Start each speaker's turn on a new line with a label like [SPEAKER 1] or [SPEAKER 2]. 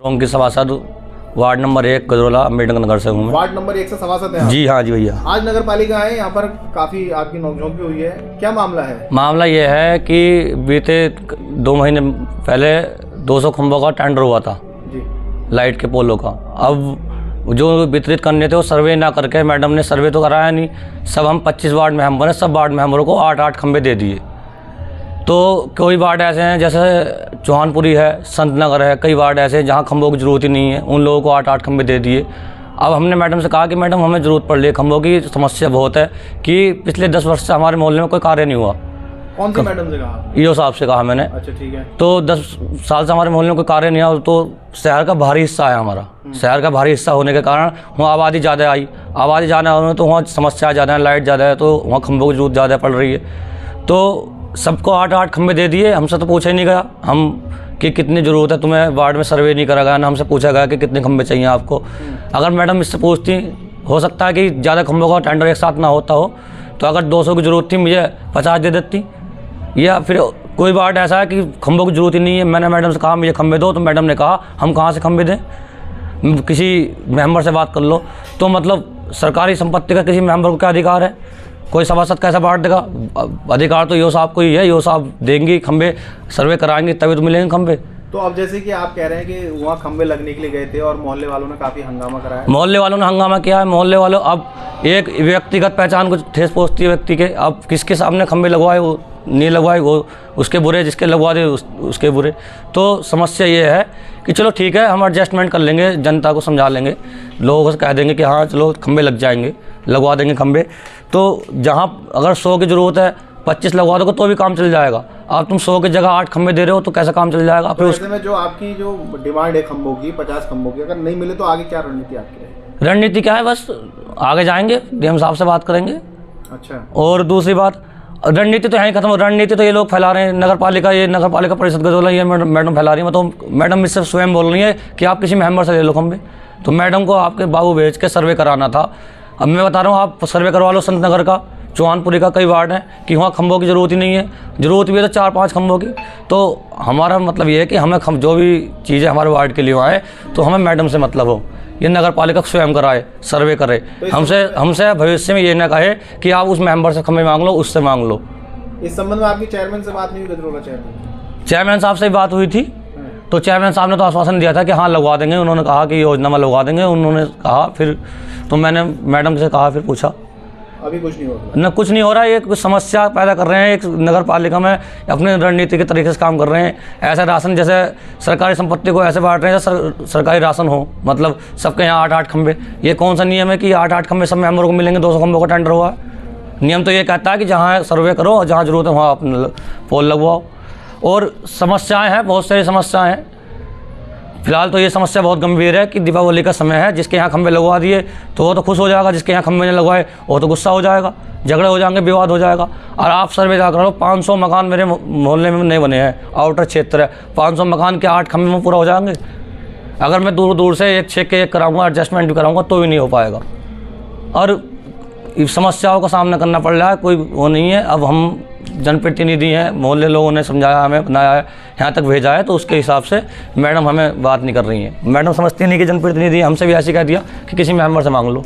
[SPEAKER 1] उनकी सभासद ward number 1 Gajrola Ambedkar Nagar से हूँ मैं।
[SPEAKER 2] वार्ड नंबर 1 से सभासद हैं?
[SPEAKER 1] जी हाँ जी भैया।
[SPEAKER 2] आज नगर पालिका है, यहाँ पर काफी आपकी नोकझोंक भी हुई है, क्या मामला है?
[SPEAKER 1] मामला ये है कि बीते 2 महीने पहले 200 खंभों का टेंडर हुआ था
[SPEAKER 2] जी,
[SPEAKER 1] लाइट के पोलों का। अब जो वितरित करने थे वो सर्वे ना करके, मैडम ने सर्वे तो कराया नहीं, सब हम 25 वार्ड मेंबर हैं, सब वार्ड मेंबरों को 8-8 खंभे दे दिए। तो कोई वार्ड ऐसे हैं जैसे चौहानपुरी है, संत नगर है, कई वार्ड ऐसे हैं जहाँ खंभों की ज़रूरत ही नहीं है, उन लोगों को 8-8 खंभे दे दिए। अब हमने मैडम से कहा कि मैडम हमें ज़रूरत पड़ रही है खंभों की, समस्या बहुत है कि पिछले 10 वर्ष से हमारे मोहल्ले में कोई कार्य नहीं हुआ।
[SPEAKER 2] कौन सी मैडम से कहा?
[SPEAKER 1] ईओ साहब से कहा मैंने।
[SPEAKER 2] अच्छा ठीक है।
[SPEAKER 1] तो 10 साल से हमारे मोहल्ले में कोई कार्य नहीं हुआ। तो शहर का भारी हिस्सा है हमारा, शहर का भारी हिस्सा होने के कारण वहाँ आबादी ज़्यादा आई, आबादी ज़्यादा होने तो वहाँ समस्या ज़्यादा है, लाइट ज़्यादा है, तो वहाँ खंभों की जरूरत ज़्यादा पड़ रही है। तो सबको 8-8 खंभे दे दिए। हमसे तो पूछा ही नहीं गया हम कि कितनी ज़रूरत है तुम्हें, वार्ड में सर्वे नहीं करा गया ना हमसे पूछा गया कि कितने खंभे चाहिए आपको। अगर मैडम इससे पूछती, हो सकता है कि ज़्यादा खंभों का टेंडर एक साथ ना होता हो, तो अगर 200 की ज़रूरत थी मुझे 50 दे देती। या फिर कोई वार्ड ऐसा है कि खंभों की ज़रूरत ही नहीं है, मैंने मैडम से कहा मुझे खंभे दो, तो मैडम ने कहा हम कहाँ से खंभे दें, किसी मेंबर से बात कर लो। तो मतलब सरकारी संपत्ति का किसी मेंबर को क्या अधिकार है? कोई सभासद कैसा बांट देगा? अधिकार तो ईओ साहब को ही है, ईओ साहब देंगे खंभे, सर्वे कराएंगे तभी तो मिलेंगे खंभे।
[SPEAKER 2] तो अब जैसे कि आप कह रहे हैं कि वहाँ खंभे लगने के लिए गए थे और मोहल्ले वालों ने काफ़ी हंगामा कराया।
[SPEAKER 1] मोहल्ले वालों ने हंगामा किया है। मोहल्ले वालों अब एक व्यक्तिगत पहचान को ठेस पहुँचती है व्यक्ति के। अब किसके सामने खंभे लगवाए, वो नहीं लगवाए वो उसके बुरे, जिसके लगवा दे उसके बुरे। तो समस्या ये है कि चलो ठीक है हम एडजस्टमेंट कर लेंगे, जनता को समझा लेंगे, लोगों को कह देंगे कि हाँ चलो खंभे लग जाएंगे, लगवा देंगे खंभे। तो जहाँ अगर 100 की ज़रूरत है 25 लगवा दोगे तो भी काम चल जाएगा। अब तुम 100 की जगह 8 खंभे दे रहे हो तो कैसा काम चल जाएगा?
[SPEAKER 2] तो ऐसे में जो आपकी जो डिमांड है खंभों की, 50 खंभों की, अगर नहीं मिले तो आगे क्या रणनीति आपकी रहेगी?
[SPEAKER 1] रणनीति क्या है, बस आगे जाएंगे, डीएम साहब से बात करेंगे।
[SPEAKER 2] अच्छा।
[SPEAKER 1] और दूसरी बात, रणनीति तो यहीं खत्म हो। रणनीति तो ये लोग फैला रहे हैं, नगर पालिका परिषद गजरोला ये मैडम फैला रही है। तो मैडम इससे स्वयं बोल रही है कि आप किसी मेंबर से ले लो खंभे। तो मैडम को आपके बाबू भेज के सर्वे कराना था। अब मैं बता रहा हूँ आप सर्वे करवा लो संत नगर का, चौहानपुरी का, कई वार्ड हैं कि वहाँ खंभों की ज़रूरत ही नहीं है, ज़रूरत भी है तो 4-5 खंभों की। तो हमारा मतलब ये है कि हमें जो भी चीज़ें हमारे वार्ड के लिए आए तो हमें मैडम से मतलब हो, ये नगर पालिका स्वयं कराए, सर्वे करे। हमसे भविष्य में ये ना कहे कि आप उस मेंबर से खंभे मांग लो, उससे मांग लो।
[SPEAKER 2] इस संबंध में आपकी चेयरमैन से बात नहीं हुई? गजरोला
[SPEAKER 1] चेयरमैन साहब से बात हुई थी, तो चेयरमैन साहब ने तो आश्वासन दिया था कि हाँ लगवा देंगे। उन्होंने कहा कि योजना में लगवा देंगे, उन्होंने कहा। फिर तो मैंने मैडम से कहा, फिर पूछा,
[SPEAKER 2] अभी कुछ नहीं हो रहा?
[SPEAKER 1] न कुछ नहीं हो रहा है। ये कुछ समस्या पैदा कर रहे हैं एक नगर पालिका में, अपने रणनीति के तरीके से काम कर रहे हैं। ऐसा राशन जैसे सरकारी संपत्ति को ऐसे बांट रहे हैं जैसे सरकारी राशन हो, मतलब सबके यहाँ 8-8 खंभे। ये कौन सा नियम है कि 8-8 खंभे सब मेंबरों को मिलेंगे? 200 खंभों का टेंडर हुआ है। नियम तो ये कहता है कि जहाँ सर्वे करो और जहाँ जरूरत है वहाँ अपने पोल लगवाओ। और समस्याएँ हैं, बहुत सारी समस्याएँ हैं। फिलहाल तो ये समस्या बहुत गंभीर है कि दीपावली का समय है, जिसके यहाँ खंभे लगवा दिए तो वो तो खुश हो जाएगा, जिसके यहाँ खंभे नहीं लगवाए वो तो गुस्सा हो जाएगा, झगड़े हो जाएंगे, विवाद हो जाएगा। और आप सर्वे जा करो, 500 मकान मेरे मोहल्ले में नहीं बने हैं, आउटर क्षेत्र है, 500 मकान के 8 खंभे में पूरा हो जाएंगे? अगर मैं दूर दूर से एक छेक के एक कराऊंगा, एडजस्टमेंट भी कराऊंगा तो भी नहीं हो पाएगा। और समस्याओं का सामना करना पड़ रहा है, कोई वो नहीं है। अब हम जनप्रतिनिधि हैं, मोहल्ले लोगों ने समझाया, हमें बनाया है, यहाँ तक भेजा है, तो उसके हिसाब से मैडम हमें बात नहीं कर रही हैं। मैडम समझती नहीं कि जनप्रतिनिधि, हमसे भी ऐसे कह दिया कि किसी मेंबर से मांग लो।